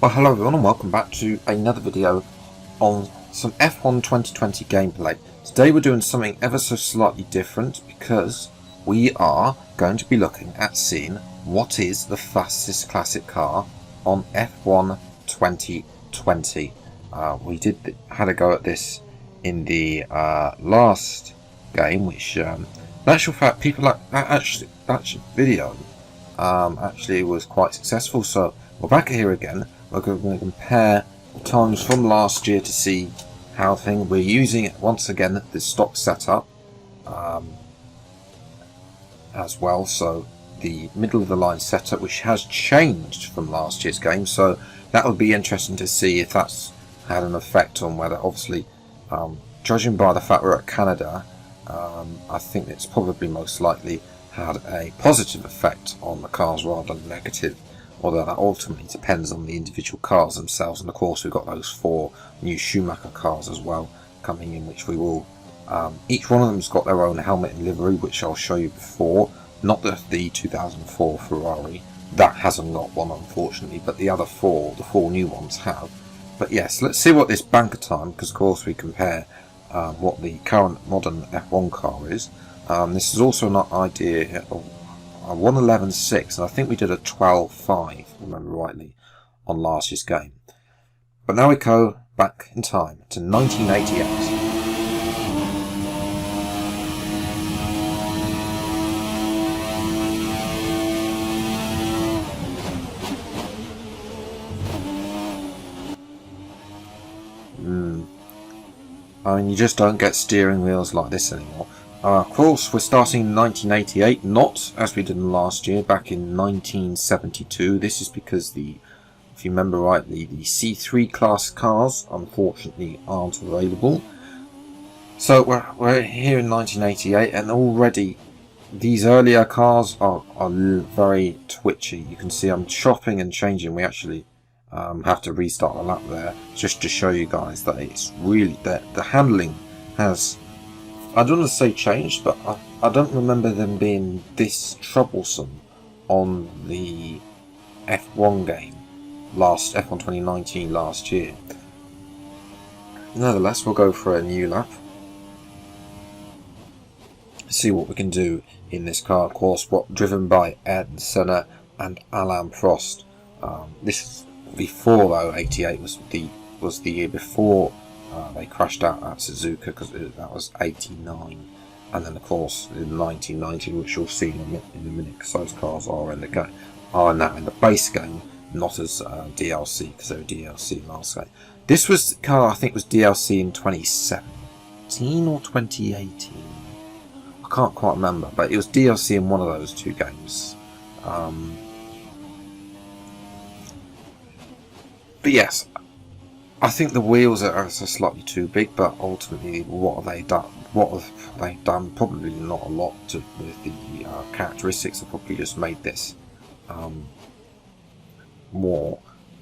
Well, hello everyone and welcome back to another video on some F1 2020 gameplay. Today we're doing something ever so slightly different because we are going to be looking at seeing what is the fastest classic car on F1 2020. We had a go at this in the last game, which in actual fact people like that video actually was quite successful. So we're back here again. We're going to compare the times from last year to see how we're using once again the stock setup as well. So the middle of the line setup, which has changed from last year's game, so that would be interesting to see if that's had an effect on whether, obviously, judging by the fact we're at Canada, I think it's probably most likely had a positive effect on the cars rather than negative. Although that ultimately depends on the individual cars themselves, and of course we've got those 4 new Schumacher cars as well coming in, which we will. Each one of them's got their own helmet and livery, which I'll show you before. Not the 2004 Ferrari, that hasn't got one unfortunately, but the other 4, the 4 new ones have. But yes, let's see what this banker time, because of course we compare what the current modern F1 car is. This is also an idea of 1:11.6, and I think we did a 12.5, remember rightly, on last year's game. But now we go back in time to 1988. I mean, you just don't get steering wheels like this anymore. Of course, we're starting in 1988, not as we did last year, back in 1972. This is because if you remember rightly, the C3 class cars unfortunately aren't available. So we're here in 1988, and already these earlier cars are very twitchy. You can see I'm chopping and changing. We actually have to restart the lap there just to show you guys that it's really the handling has, I don't want to say changed, but I don't remember them being this troublesome on the F1 game, F1 2019 last year. Nevertheless, we'll go for a new lap. See what we can do in this car. Of course, driven by Ayrton Senna and Alain Prost. This is before, though. 88 was the year before they crashed out at Suzuka, because that was 89, and then of course in 1990, which you'll see in a minute, because those cars are in the base game, not as DLC, because they were DLC last game. This was the car I think was DLC in 2017 or 2018. I can't quite remember, but it was DLC in one of those 2 games. But yes, I think the wheels are slightly too big, but ultimately, what have they done? Probably not a lot with the characteristics. They've probably just made this more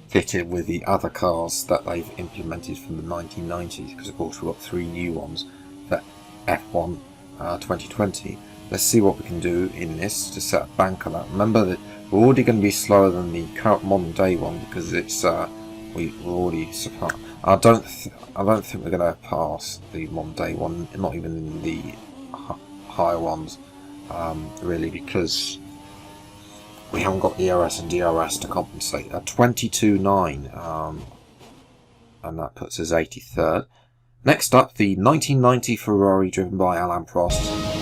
fitted with the other cars that they've implemented from the 1990s, because of course we've got 3 new ones for F1 2020. Let's see what we can do in this to set a banker lap. Remember that we're already going to be slower than the current modern day one, because it's we're already surpassed. I don't think we're going to pass the modern day one, not even in the higher ones, really, because we haven't got the ERS and DRS to compensate. 22.9, and that puts us 83rd. Next up, the 1990 Ferrari driven by Alain Prost.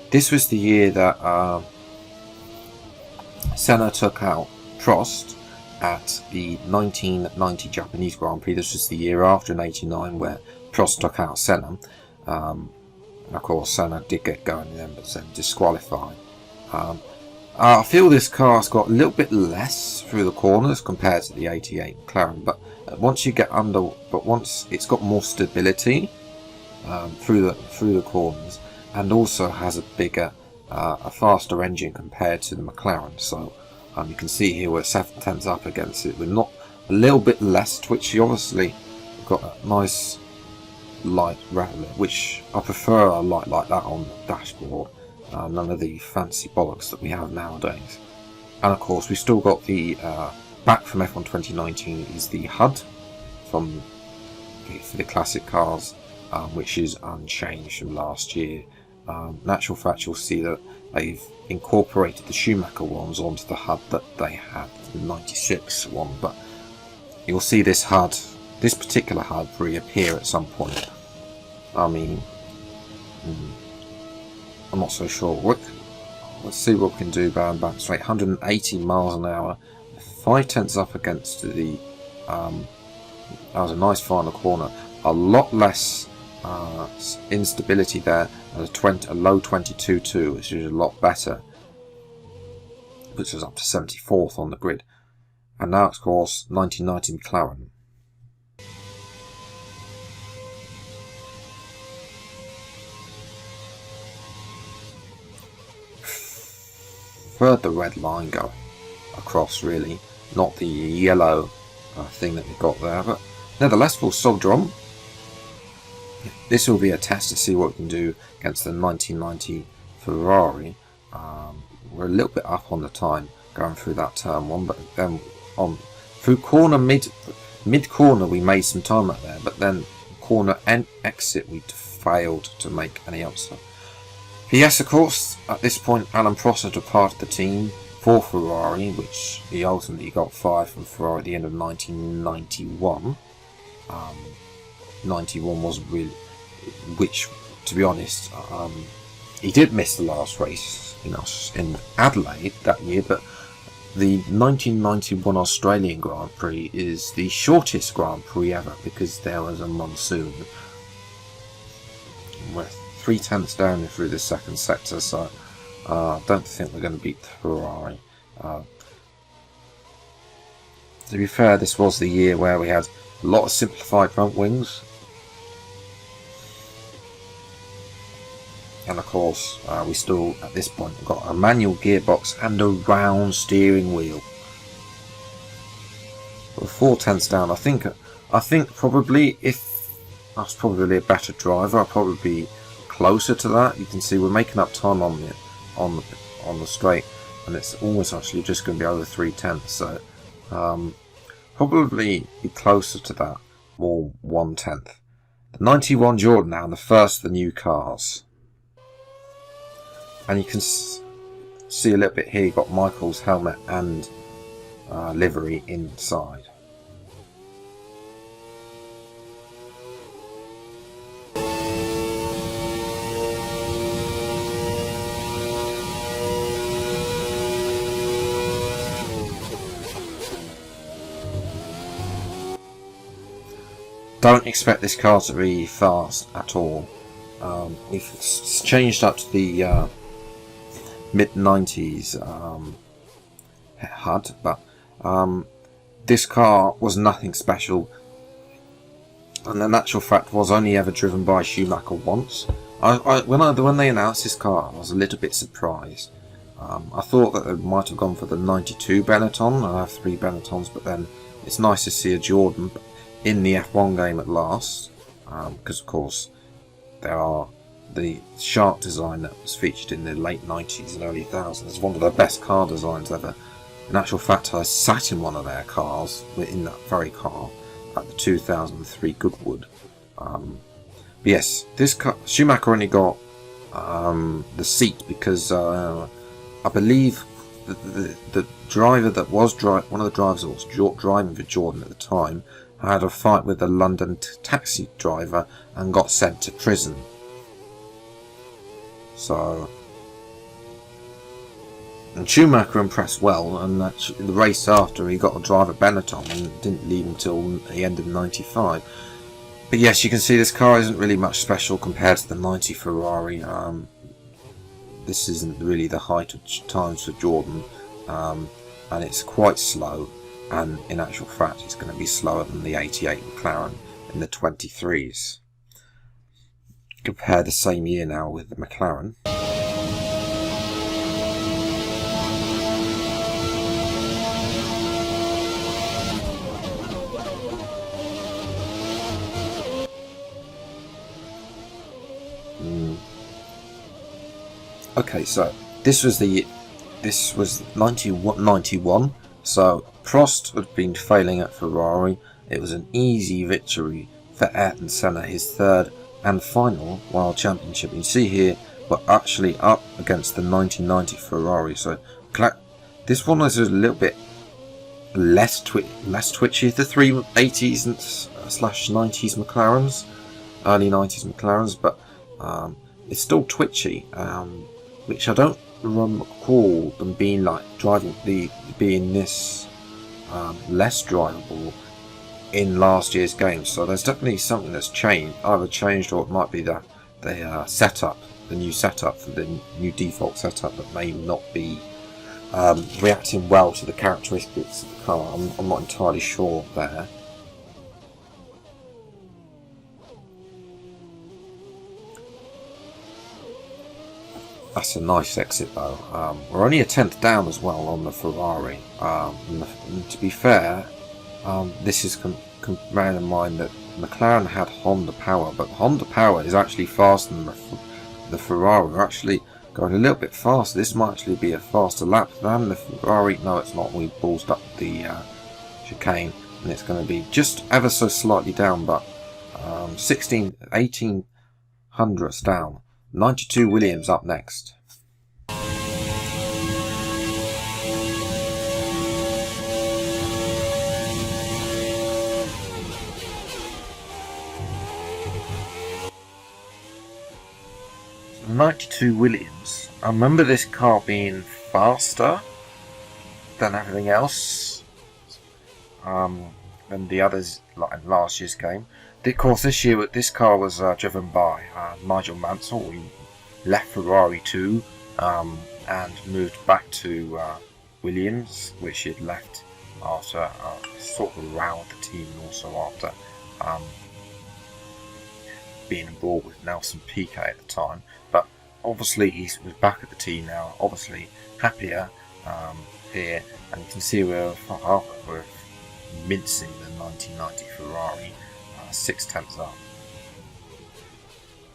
This was the year that Senna took out Prost at the 1990 Japanese Grand Prix. This was the year after in 89 where Prost took out Senna. Of course, Senna did get going then, but then disqualified. I feel this car's got a little bit less through the corners compared to the 88 McLaren, but once it's got more stability through the corners, and also has a faster engine compared to the McLaren. So you can see here we're 7/10 up against it. We're not a little bit less twitchy. Obviously, we've got a nice light rather, which I prefer a light like that on the dashboard. None of the fancy bollocks that we have nowadays. And of course, we still got the back from F1 2019 is the HUD from for the classic cars, which is unchanged from last year. In actual fact, you'll see that they've incorporated the Schumacher ones onto the HUD that they had, the 96 one, but you'll see this HUD, this particular HUD, reappear at some point. I mean, I'm not so sure. Let's see what we can do. Bound back straight, 180 miles an hour, 5/10 up against the. That was a nice final corner. A lot less instability there, and a low 22.2, which is a lot better, which was up to 74th on the grid. And now, of course, 1990 McLaren. Where'd the red line go across, really? Not the yellow thing that we got there, but nevertheless, full soldier on. This will be a test to see what we can do against the 1990 Ferrari. We're a little bit up on the time going through that turn one, but then on through corner mid corner we made some time out there, but then corner and exit we failed to make any upset. But yes, of course, at this point Alan Prost had departed the team for Ferrari, which he ultimately got fired from Ferrari at the end of 1991. 91 wasn't really, which, to be honest, he did miss the last race in Adelaide that year, but the 1991 Australian Grand Prix is the shortest Grand Prix ever because there was a monsoon. We're 3/10 down through the second sector, so I don't think we're going to beat the Ferrari. To be fair, this was the year where we had a lot of simplified front wings. And of course, we still, at this point, got a manual gearbox and a round steering wheel. We're 4/10 down. I think probably if I was probably a better driver, I'd probably be closer to that. You can see we're making up time on the straight, and it's almost actually just going to be over 3/10. So probably be closer to that, more 1/10. The 91 Jordan now, the first of the new cars. And you can see a little bit here, you've got Michael's helmet and livery inside. Don't expect this car to be fast at all. We've changed up to the mid-90s HUD, but this car was nothing special, and in actual fact was only ever driven by Schumacher once. When they announced this car, I was a little bit surprised. I thought that they might have gone for the 92 Benetton. I have 3 Benettons, but then it's nice to see a Jordan in the F1 game at last, because of course there are the shark design that was featured in the late 90s and early 2000s, one of the best car designs ever. In actual fact, I sat in one of their cars, in that very car, at the 2003 Goodwood. But yes, this car, Schumacher only got the seat because I believe the driver that was one of the drivers that was driving for Jordan at the time had a fight with the London taxi driver and got sent to prison. So, and Schumacher impressed well, and in the race after he got to drive at Benetton and didn't leave until the end of 95. But yes, you can see this car isn't really much special compared to the 90 Ferrari. This isn't really the height of times for Jordan, and it's quite slow, and in actual fact it's going to be slower than the 88 McLaren in the 23s. Compare the same year now with the McLaren. Okay, so this was 91. So Prost had been failing at Ferrari. It was an easy victory for Ayrton Senna, his third and final World Championship. You see here, we're actually up against the 1990 Ferrari. So this one is a little bit less twitchy. The 380s and /90s McLarens, early 90s McLarens, but it's still twitchy, which I don't recall them being like being this less drivable in last year's game. So there's definitely something that's either changed, or it might be that the setup, the new setup for the new default setup, that may not be reacting well to the characteristics of the car. I'm not entirely sure there. That's a nice exit though. We're only a 10th down as well on the Ferrari. And to be fair, this is bearing in mind that McLaren had Honda power, but Honda power is actually faster than the Ferrari. We're actually going a little bit faster. This might actually be a faster lap than the Ferrari. No, it's not. We ballsed up the chicane, and it's going to be just ever so slightly down, but 18 hundredths down. 92 Williams up next. '92 Williams. I remember this car being faster than everything else, than the others like in last year's game. Of course, this year this car was driven by Nigel Mansell. He left Ferrari 2 and moved back to Williams, which he had left after sort of around the team, and also after being abroad with Nelson Piquet at the time. But obviously he was back at the team now, obviously happier here, and you can see we're mincing the 1990 Ferrari, 6/10 up.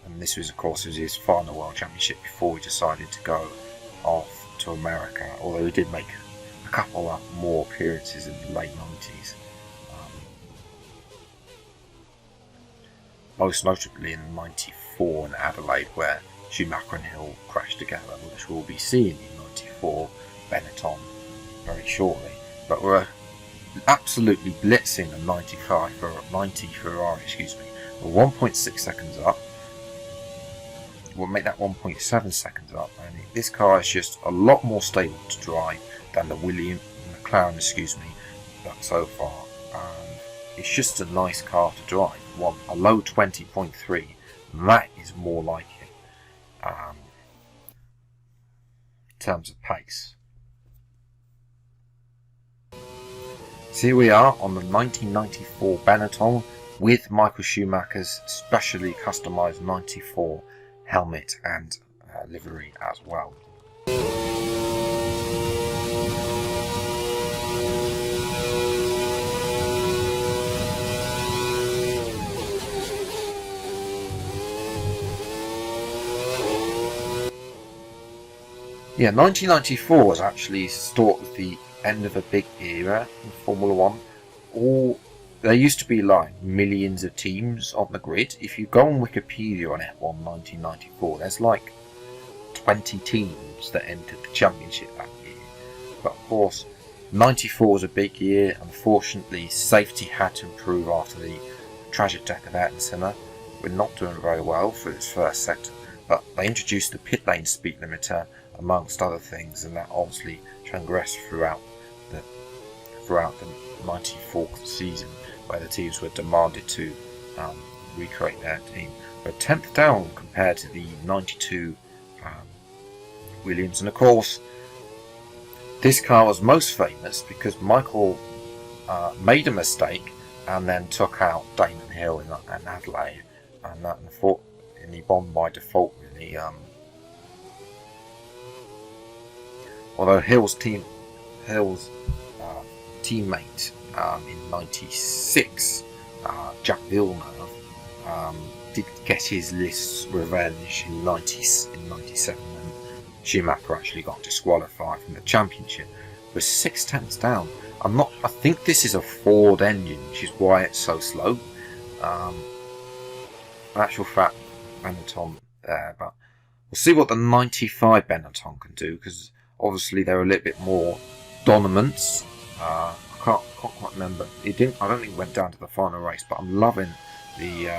And this was, of course, his final World Championship before he decided to go off to America, although he did make a couple of more appearances in the late 90s. Most notably in 94 in Adelaide, where Schumacher and Hill crashed together, which we'll be seeing in 94 Benetton very shortly. But we're absolutely blitzing the 90 Ferrari, We're 1.6 seconds up. We'll make that 1.7 seconds up, and this car is just a lot more stable to drive than the McLaren, so far. It's just a nice car to drive. A low 20.3, that is more like it in terms of pace. So here we are on the 1994 Benetton with Michael Schumacher's specially customised 94 helmet and livery as well. Yeah, 1994 was actually sort of the end of a big era in Formula 1. There used to be like millions of teams on the grid. If you go on Wikipedia on F1 1994, there's like 20 teams that entered the championship that year. But of course, 94 was a big year. Unfortunately, safety had to improve after the tragic death of Ayrton Senna. We're not doing very well for this first sector, but they introduced the pit lane speed limiter amongst other things, and that obviously transgressed throughout the 94 season, where the teams were demanded to recreate their team. But 10th down compared to the 92 Williams, and of course this car was most famous because Michael made a mistake and then took out Damon Hill in Adelaide, and he bombed by default really. Although Hill's teammate in 96, Jack Villeneuve, did get his list's revenge in 97 and Schumacher actually got disqualified from the championship. We're 6 tenths down. I think this is a Ford engine, which is why it's so slow. In actual fact, Benetton there, but we'll see what the 95 Benetton can do, because obviously they're a little bit more dominant. I can't quite remember. I don't think it went down to the final race, but I'm loving the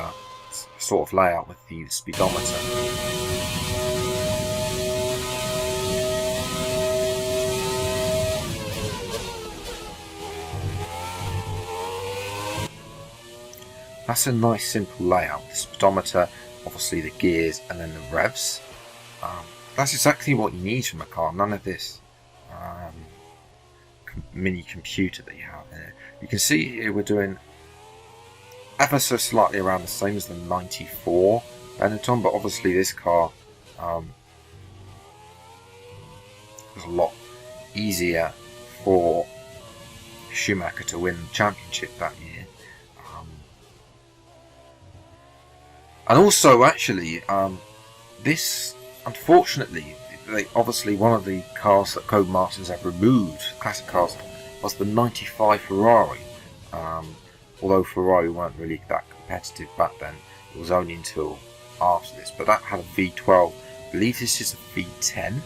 sort of layout with the speedometer. That's a nice simple layout. The speedometer, obviously the gears, and then the revs. That's exactly what you need from a car. None of this mini computer that you have here. You can see here we're doing ever so slightly around the same as the 94 Benetton, but obviously this car was a lot easier for Schumacher to win the championship that year. And also, actually, this, unfortunately, obviously one of the cars that Codemasters have removed, classic cars, was the 95 Ferrari. Although Ferrari weren't really that competitive back then, it was only until after this. But that had a V12. I believe this is a V10.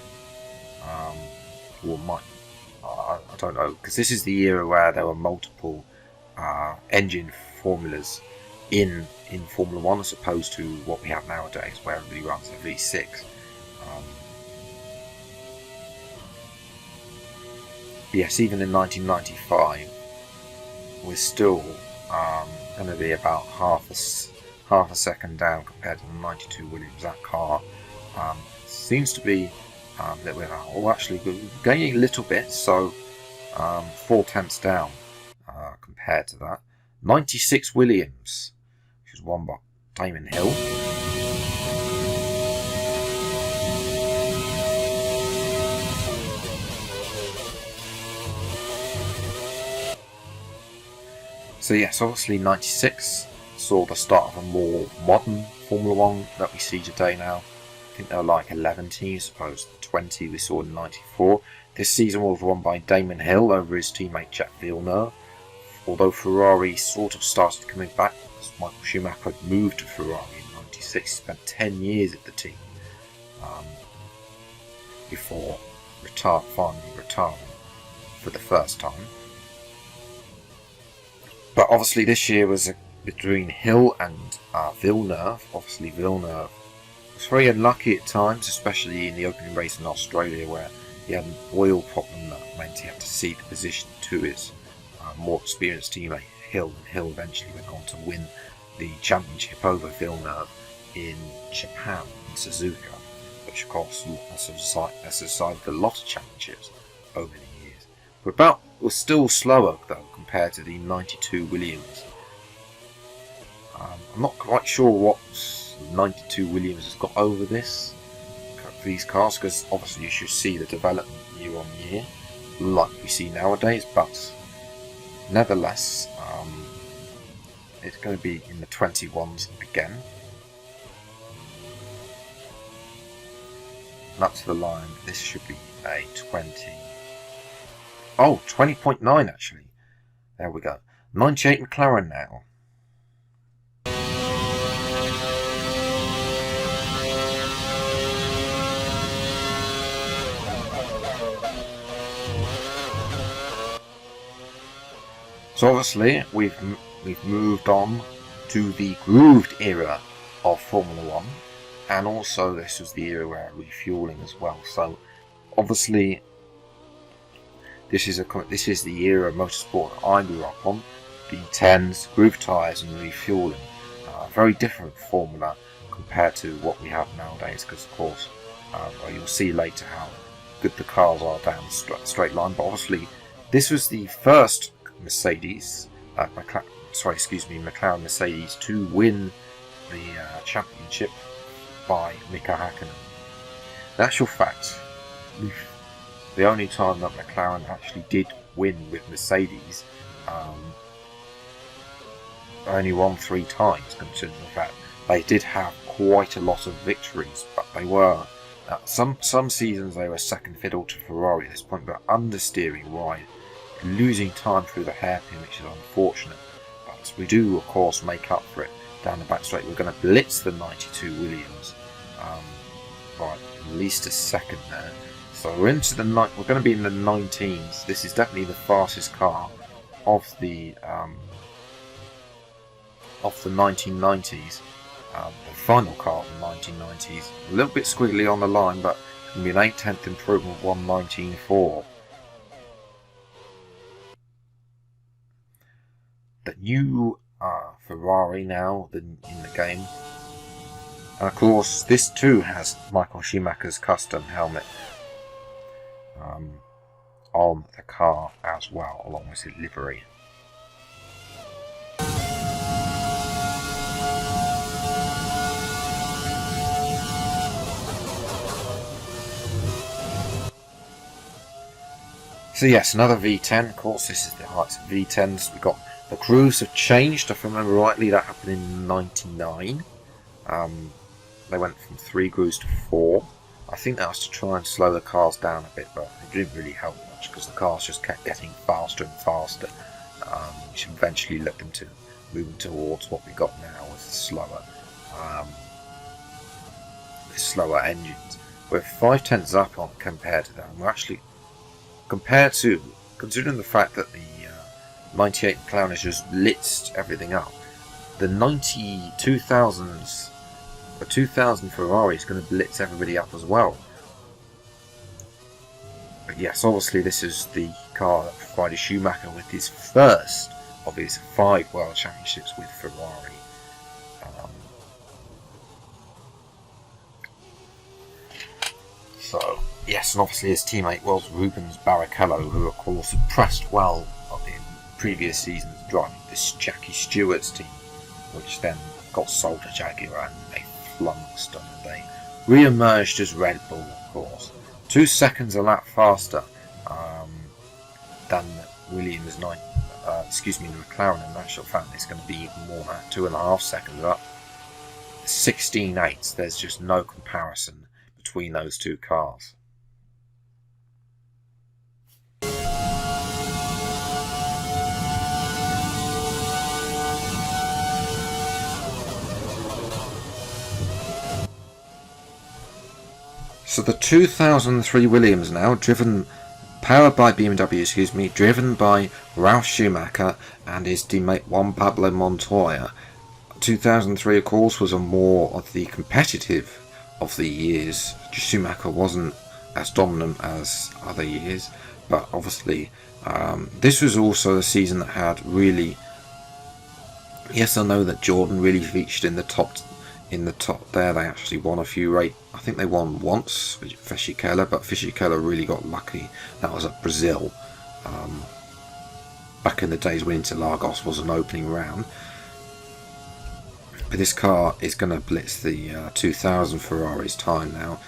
Or might, I don't know, because this is the era where there were multiple engine formulas in Formula 1 as opposed to what we have nowadays where everybody runs a V6. Yes, even in 1995 we're still going to be about half a second down compared to the 92 Williams. That car seems to be that we're actually gaining a little bit, so 4 tenths down compared to that. 96 Williams, which is won by Damon Hill. So yes, obviously 96 saw the start of a more modern Formula 1 that we see today now. I think there were like 11 teams, opposed to the 20 we saw in 94. This season was won by Damon Hill over his teammate Jacques Villeneuve. Although Ferrari sort of started coming back, as Michael Schumacher had moved to Ferrari in 96, he spent 10 years at the team before finally retiring for the first time. But obviously this year was between Hill and Villeneuve. Obviously Villeneuve was very unlucky at times, especially in the opening race in Australia where he had an oil problem that meant he had to cede the position to his more experienced teammate Hill, and Hill eventually went on to win the championship over Villeneuve in Japan, in Suzuka, which of course has decided a lot of championships over the years. We're still slower though compared to the 92 Williams. I'm not quite sure what 92 Williams has got over these cars, because obviously you should see the development year on year like we see nowadays, but nevertheless, it's going to be in the 21s again. And up to the line, this should be a 20. Oh, 20.9 actually. There we go. 98 McLaren now. So obviously we've moved on to the grooved era of Formula 1, and also this was the era where refueling as well. So obviously this is the era of motorsport that I grew up on. V10s, groove tyres and refueling. Very different formula compared to what we have nowadays, because of course you'll see later how good the cars are down the straight line. But obviously this was the first McLaren Mercedes to win the championship by Mika Häkkinen. In actual fact, the only time that McLaren actually did win with Mercedes, only won 3 times, considering the fact they did have quite a lot of victories, but they were Some seasons they were second fiddle to Ferrari at this point, but understeering wide, losing time through the hairpin, which is unfortunate. But we do, of course, make up for it down the back straight. We're going to blitz the 92 Williams by at least a second there. So we're into the we're going to be in the 19s. This is definitely the fastest car of the 1990s. The final car of the 1990s. A little bit squiggly on the line, but it's going to be an 8/10 improvement, 1:19.4. The new Ferrari now in the game. And of course, this too has Michael Schumacher's custom helmet on the car as well, along with his livery. So yes, another V10. Of course, this is the heights of V10s. We got the grooves have changed. If I remember rightly, that happened in '99. They went from 3 grooves to 4. I think that was to try and slow the cars down a bit, but it didn't really help much because the cars just kept getting faster and faster, which eventually led them to moving towards what we got now with slower engines. We're 5/10 up on compared to that. And we're actually considering the fact that the 98 McLaren has just blitzed everything up. The 2000 Ferrari is going to blitz everybody up as well. But yes, obviously this is the car that provided Schumacher with his first of his 5 World Championships with Ferrari. So yes, and obviously his teammate was Rubens Barrichello, who of course had pressed well in previous seasons driving this Jackie Stewart's team, which then got sold to Jaguar and they flummoxed and they re-emerged as Red Bull, of course. 2 seconds a lap faster than Williams the McLaren. In actual fact, it's going to be even more than that, 2.5 seconds up. 16.8. There's just no comparison between those two cars. So the 2003 Williams now, powered by BMW, driven by Ralf Schumacher and his teammate Juan Pablo Montoya. 2003, of course, was a more of the competitive of the years. Schumacher wasn't as dominant as other years, but obviously this was also a season that had really... Yes, I know that Jordan really featured in the top there. They actually won a few I think they won once with Fisichella, but Fisichella really got lucky. That was at Brazil. Back in the days when Interlagos was an opening round. But this car is going to blitz the 2000 Ferrari's time now.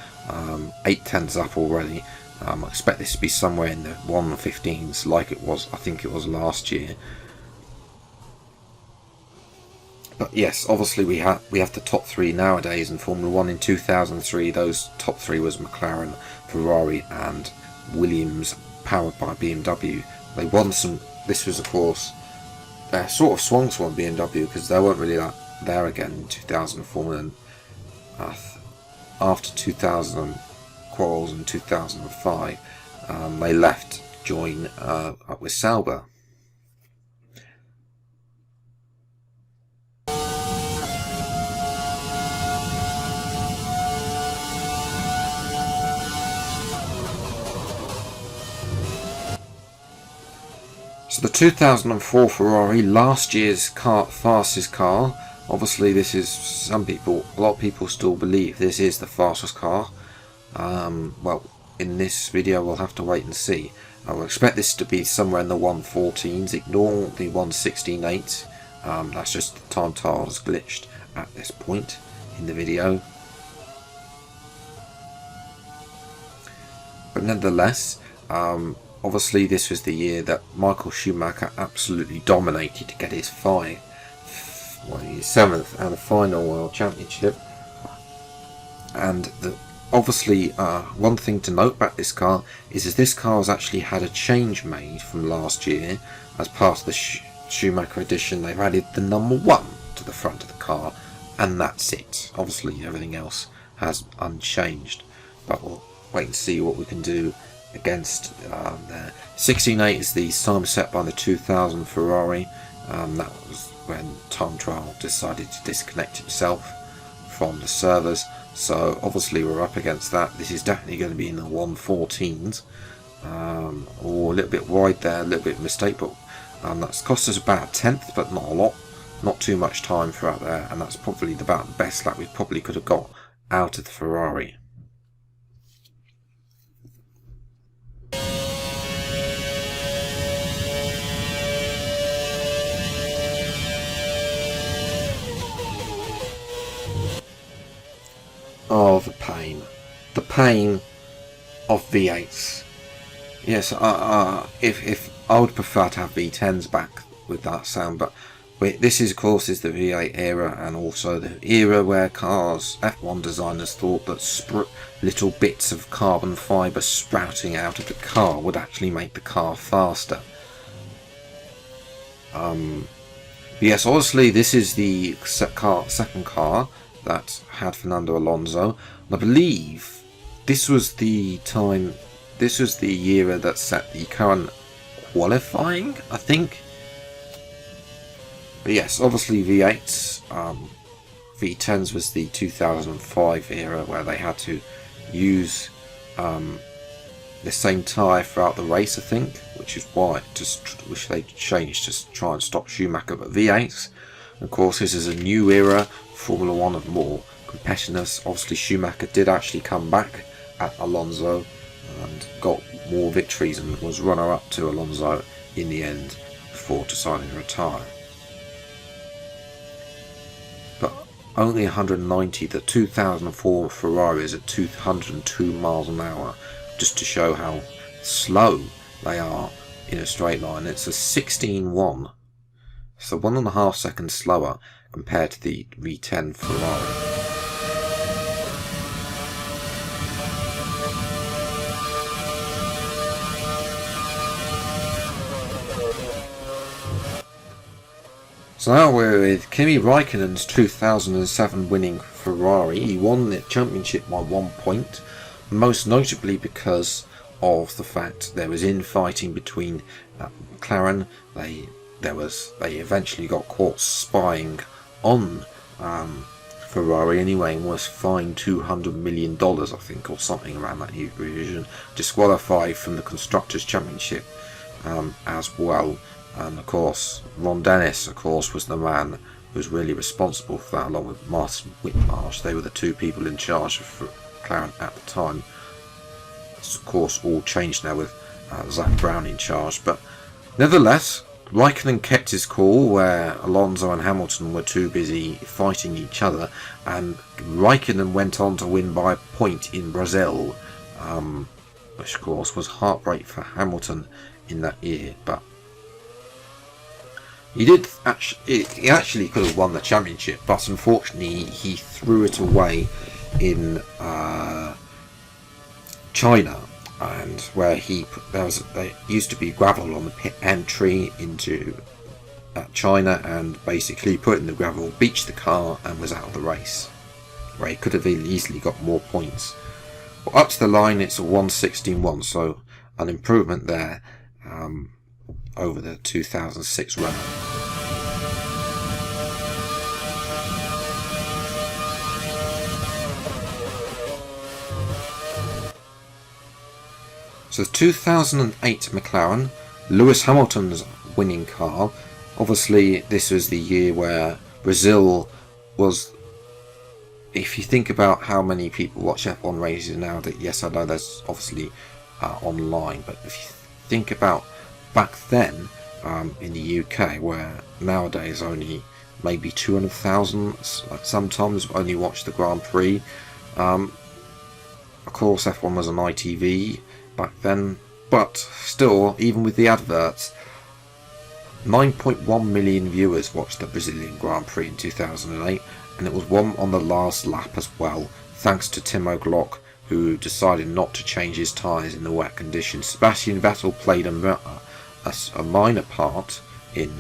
8/10s up already. I expect this to be somewhere in the 1:15s, like it was. I think it was last year. But yes, obviously we have the top 3 nowadays in Formula 1. In 2003, those top 3 was McLaren, Ferrari, and Williams, powered by BMW. They won some. This was, of course, sort of swung to BMW because they weren't really there again in 2004, and after 2000 quarrels in 2005, they left to join up with Sauber. So the 2004 Ferrari, last year's fastest car. Obviously, this is a lot of people still believe this is the fastest car. Well, in this video, we'll have to wait and see. I will expect this to be somewhere in the 1:14s. Ignore the 1:16.8. That's just the time trial has glitched at this point in the video. But nonetheless, obviously, this was the year that Michael Schumacher absolutely dominated to get his 7th and final World Championship. And obviously, one thing to note about this car is this car has actually had a change made from last year. As part of the Schumacher edition, they've added the number 1 to the front of the car, and that's it. Obviously, everything else has unchanged, but we'll wait and see what we can do against there. 16.8 is the time set by the 2000 Ferrari. That was when Time Trial decided to disconnect himself from the servers, so obviously we're up against that. This is definitely going to be in the 114s, or a little bit wide there, a little bit of mistake, but that's cost us about a tenth, but not a lot, not too much time for out there, and that's probably about the best lap we probably could have got out of the Ferrari. Oh, the pain of V8s. Yes, if I would prefer to have V10s back with that sound, but this is, of course, is the V8 era, and also the era where cars, F1 designers thought that little bits of carbon fibre sprouting out of the car would actually make the car faster. Yes, obviously this is the second car that had Fernando Alonso. And I believe this was the era that set the current qualifying, I think. But yes, obviously V8s, V10s was the 2005 era where they had to use the same tyre throughout the race, I think, which is why which they changed to try and stop Schumacher. But V8s, of course, this is a new era, Formula 1 of more competitiveness. Obviously Schumacher did actually come back at Alonso and got more victories and was runner-up to Alonso in the end before deciding to retire. But only 190, the 2004 Ferrari is at 202 miles an hour, just to show how slow they are in a straight line. It's a 16.1, so 1.5 seconds slower compared to the V10 Ferrari. So now we're with Kimi Raikkonen's 2007 winning Ferrari. He won the championship by 1 point, most notably because of the fact there was infighting between McLaren. They eventually got caught spying on Ferrari anyway, and was fined $200 million, I think, or something around that revision, disqualified from the Constructors' Championship as well. And of course, Ron Dennis, of course, was the man who was really responsible for that, along with Martin Whitmarsh. They were the two people in charge of McLaren at the time. It's of course all changed now with Zach Brown in charge, but nevertheless, Raikkonen kept his cool where Alonso and Hamilton were too busy fighting each other, and Raikkonen went on to win by a point in Brazil, which of course was heartbreak for Hamilton in that year. But he actually could have won the championship, but unfortunately he threw it away in China, and where there used to be gravel on the pit entry into China, and basically put in the gravel, beached the car, and was out of the race, where he could have easily got more points. Well, up to the line, it's a 1:16.1, so an improvement there over the 2006 run. So the 2008 McLaren, Lewis Hamilton's winning car. Obviously this was the year where Brazil was, if you think about how many people watch F1 races now, that yes, I know there's obviously online, but if you think about back then in the UK, where nowadays only maybe 200,000 sometimes only watch the Grand Prix. Of course F1 was on ITV back then, but still, even with the adverts, 9.1 million viewers watched the Brazilian Grand Prix in 2008, and it was won on the last lap as well, thanks to Timo Glock who decided not to change his tyres in the wet conditions. Sebastian Vettel played a minor part in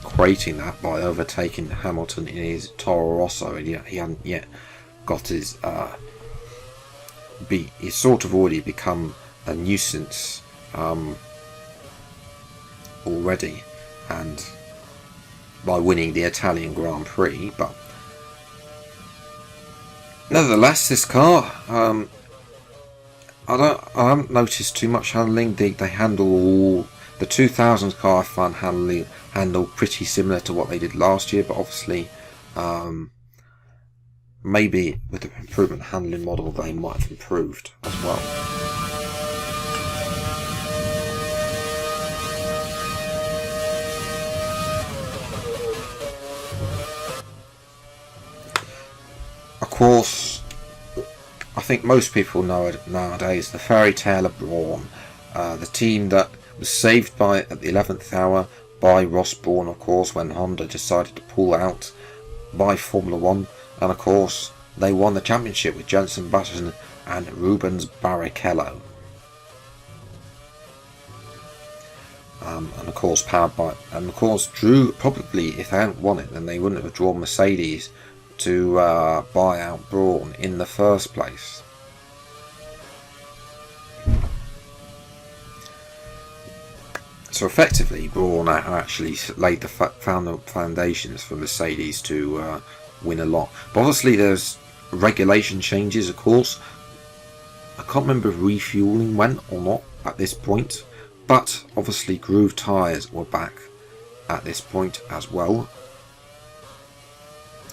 creating that by overtaking Hamilton in his Toro Rosso, and he hadn't yet got his he's sort of already become a nuisance already, and by winning the Italian Grand Prix. But nevertheless, this car, I haven't noticed too much handling. They handle all the 2000s car. I find handle pretty similar to what they did last year, but obviously, maybe with the improvement handling model, they might have improved as well. Of course, I think most people know it nowadays, the fairy tale of Brawn, the team that was saved at the 11th hour by Ross Brawn, of course, when Honda decided to pull out by Formula 1, and of course they won the championship with Jenson Button and Rubens Barrichello. And of course powered by, and of course drew, probably if they hadn't won it, then they wouldn't have drawn Mercedes to buy out Brawn in the first place. So effectively, Brawn actually laid the foundations for Mercedes to win a lot. But obviously there's regulation changes, of course. I can't remember if refueling went or not at this point, but obviously groove tyres were back at this point as well.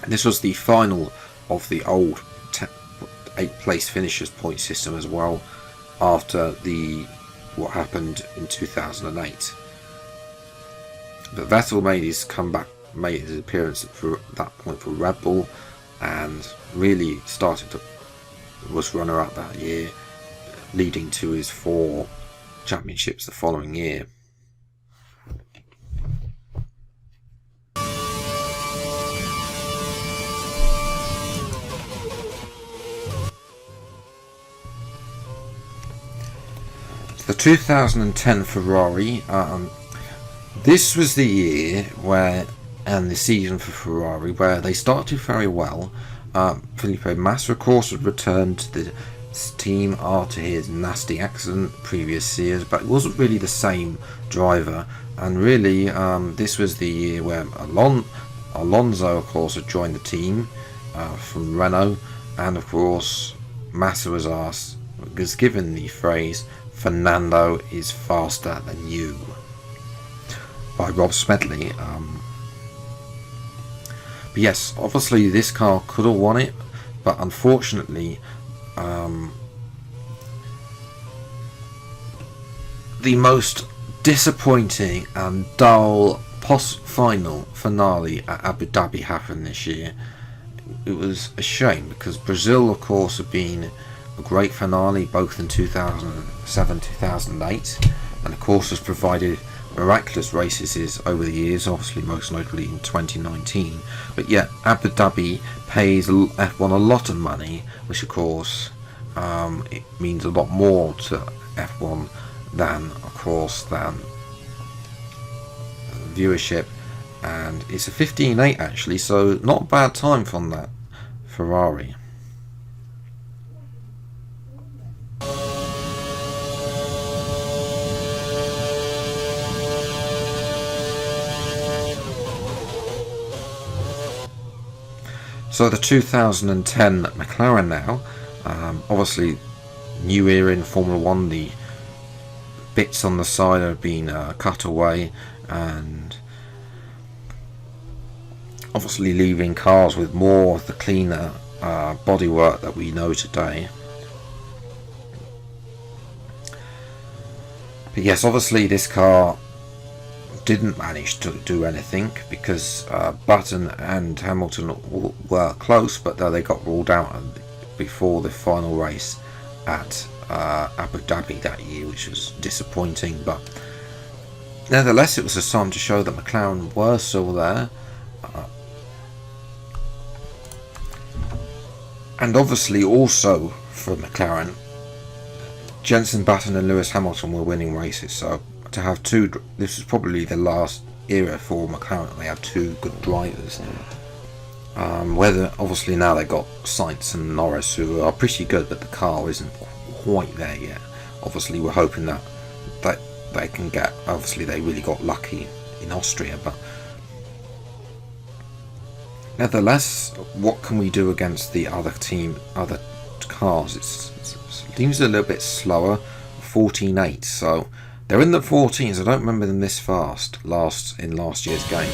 And this was the final of the old 8th place finishers point system as well, after what happened in 2008. But Vettel made his comeback, made his appearance for that point for Red Bull, and really was runner-up that year, leading to his 4 championships the following year. The 2010 Ferrari, this was the year and the season for Ferrari where they started very well. Felipe Massa, of course, had returned to the team after his nasty accident previous years, but it wasn't really the same driver. And really, this was the year where Alonso, of course, had joined the team from Renault, and of course Massa was given the phrase "Fernando is faster than you" by Rob Smedley. But yes, obviously this car could have won it, but unfortunately the most disappointing and dull final finale at Abu Dhabi happened this year. It was a shame, because Brazil, of course, had been a great finale both in 2007, 2008, and of course has provided miraculous races over the years, obviously most notably in 2019. But yet Abu Dhabi pays F1 a lot of money, which of course it means a lot more to F1 than viewership, and it's a 15.8 actually, so not a bad time from that Ferrari. So the 2010 McLaren now, obviously new era in Formula 1, the bits on the side have been cut away, and obviously leaving cars with more of the cleaner bodywork that we know today. But yes, obviously this car didn't manage to do anything, because Button and Hamilton were close, but they got ruled out before the final race at Abu Dhabi that year, which was disappointing. But nevertheless, it was a sign to show that McLaren were still there, and obviously also for McLaren. Jenson Button and Lewis Hamilton were winning races, so to have two, this is probably the last era for McLaren. They have two good drivers. Whether obviously now they got Sainz and Norris, who are pretty good, but the car isn't quite there yet. Obviously, we're hoping that they can get. Obviously, they really got lucky in Austria, but nevertheless, what can we do against the other cars? It seems a little bit slower. 14.8, so they're in the 14s. I don't remember them this fast in last year's game.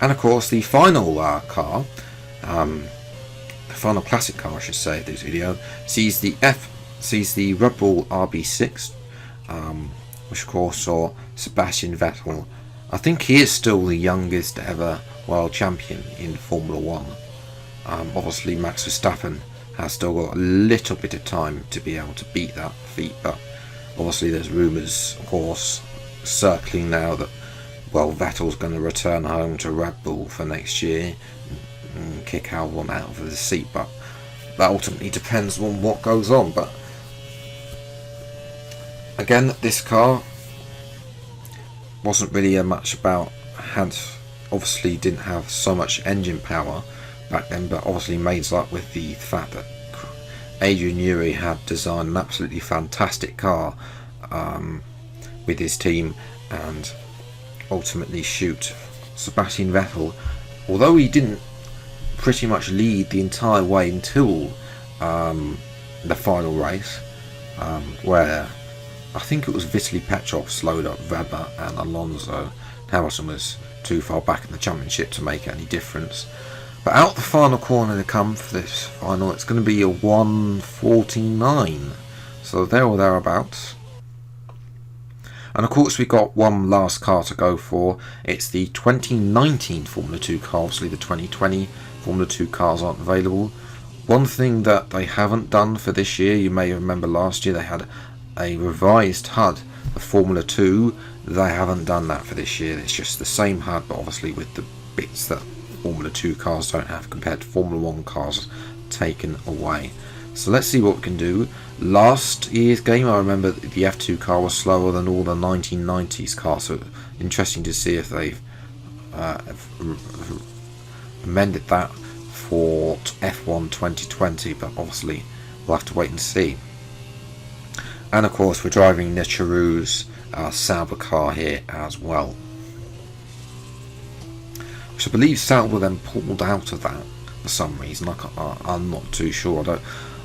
And of course, the final car, the final classic car, I should say, of this video, sees the Red Bull RB6, which of course saw Sebastian Vettel. I think he is still the youngest ever world champion in Formula 1. Obviously, Max Verstappen has still got a little bit of time to be able to beat that feat, but obviously there's rumours, of course, circling now that, well, Vettel's going to return home to Red Bull for next year and kick Albon out of the seat, but that ultimately depends on what goes on. But again, this car wasn't really much about, obviously didn't have so much engine power back then, but obviously made up with the fact that Adrian Newey had designed an absolutely fantastic car with his team, and ultimately shoot Sebastian Vettel, although he didn't pretty much lead the entire way until the final race, where I think it was Vitaly Petrov slowed up Weber and Alonso. Hamilton was too far back in the championship to make any difference. But out the final corner to come for this final, it's going to be a 1:49, so there or thereabouts. And of course, we got one last car to go for. It's the 2019 Formula 2 car. Obviously, the 2020 Formula 2 cars aren't available. One thing that they haven't done for this year, you may remember last year they had a revised HUD for Formula 2. They haven't done that for this year. It's just the same HUD, but obviously with the bits that Formula 2 cars don't have compared to Formula 1 cars taken away. So let's see what we can do. Last year's game, I remember the F2 car was slower than all the 1990s cars, so interesting to see if they've amended that for F1 2020, but obviously we'll have to wait and see. And of course, we're driving Nichiru's Sauber car here as well, which I believe Sauber then pulled out of that for some reason. I'm not too sure.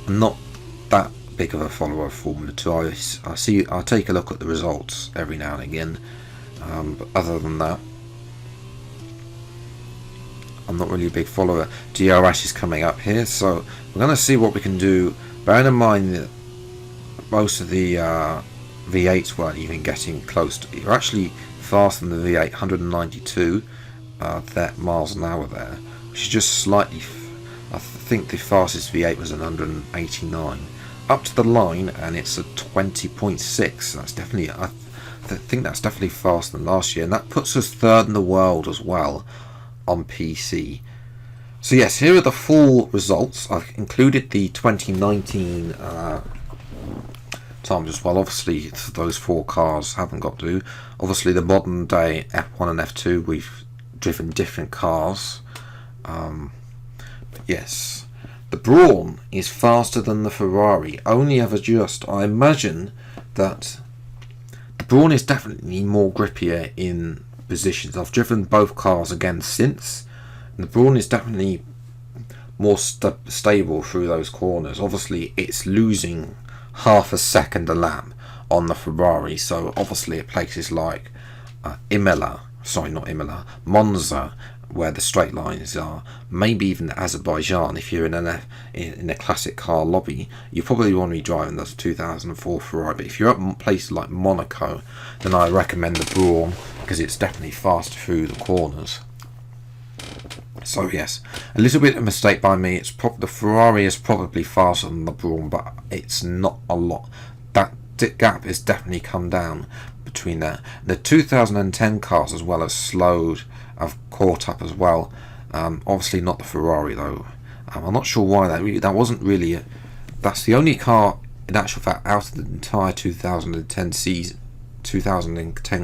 I'm not that big of a follower of Formula 2. I take a look at the results every now and again, but other than that, I'm not really a big follower. DRS is coming up here, so we're going to see what we can do. Bearing in mind that most of the V8s weren't even getting close to. You're actually faster than the V8, 192 miles an hour there, which is just slightly. I think the fastest V8 was 189 up to the line, and it's a 20.6. That's definitely, I think that's definitely faster than last year, and that puts us third in the world as well on PC. So yes, here are the full results. I've included the 2019 times as well. Obviously, those four cars haven't got to. Obviously, the modern day F1 and F2, we've driven different cars. But yes, the Brawn is faster than the Ferrari, only ever just. I imagine that the Brawn is definitely more grippier in positions. I've driven both cars again since, and the Brawn is definitely more stable through those corners. Obviously, it's losing half a second a lap on the Ferrari, so obviously at places like Monza, where the straight lines are, maybe even Azerbaijan, if you're in a classic car lobby, you probably want to be driving the 2004 Ferrari. But if you're at places like Monaco, then I recommend the Brawn, because it's definitely fast through the corners. So yes, a little bit of a mistake by me. The Ferrari is probably faster than the Brawn, but it's not a lot. That gap has definitely come down between there. The 2010 cars as well have caught up as well. Obviously not the Ferrari though. I'm not sure why that wasn't really that's the only car in actual fact out of the entire 2010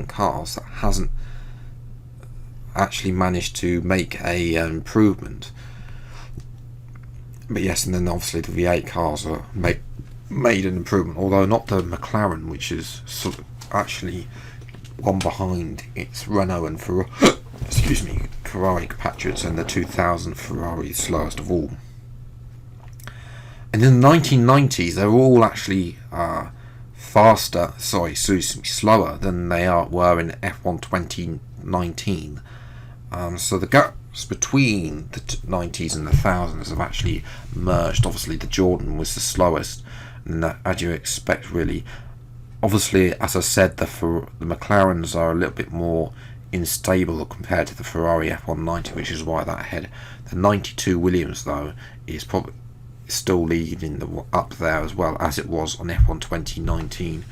cars that hasn't actually managed to make a improvement. But yes, and then obviously the V8 cars are made an improvement, although not the McLaren, which is sort of actually one behind its Renault and Ferrari compatriots, and the 2000 Ferrari is slowest of all. And in the 1990s, they were all actually slower than they were in F1 2019. So the gaps between the 90s and the thousands have actually merged. Obviously, the Jordan was the slowest, and that, as you expect, really. Obviously, as I said, the McLarens are a little bit more unstable compared to the Ferrari F190, which is why that ahead. The 92 Williams, though, is probably still leading up there as well as it was on F1 2019.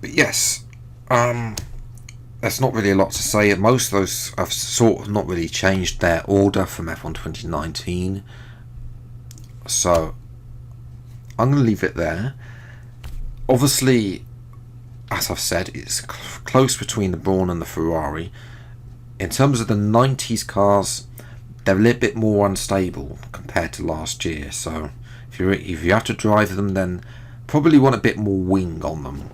But yes, there's not really a lot to say. Most of those have sort of not really changed their order from F1 2019. So I'm going to leave it there. Obviously, as I've said, it's close between the Brawn and the Ferrari. In terms of the 90s cars, they're a little bit more unstable compared to last year. So if you have to drive them, then probably want a bit more wing on them.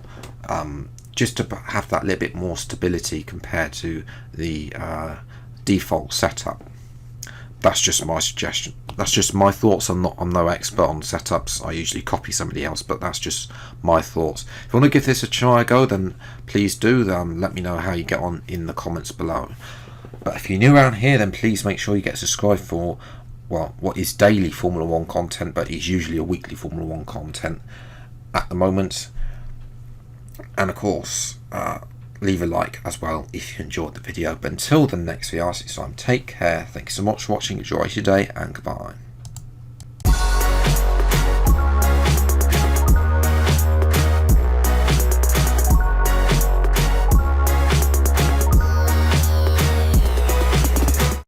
Just to have that little bit more stability compared to the default setup. That's just my suggestion. That's just my thoughts. I'm no expert on setups. I usually copy somebody else, but that's just my thoughts. If you want to give this a go, then please do. Let me know how you get on in the comments below. But if you're new around here, then please make sure you get subscribed for what is daily Formula 1 content, but is usually a weekly Formula 1 content at the moment. And of course, leave a like as well if you enjoyed the video. But until the next video, time, take care. Thank you so much for watching. Enjoy your day, and goodbye.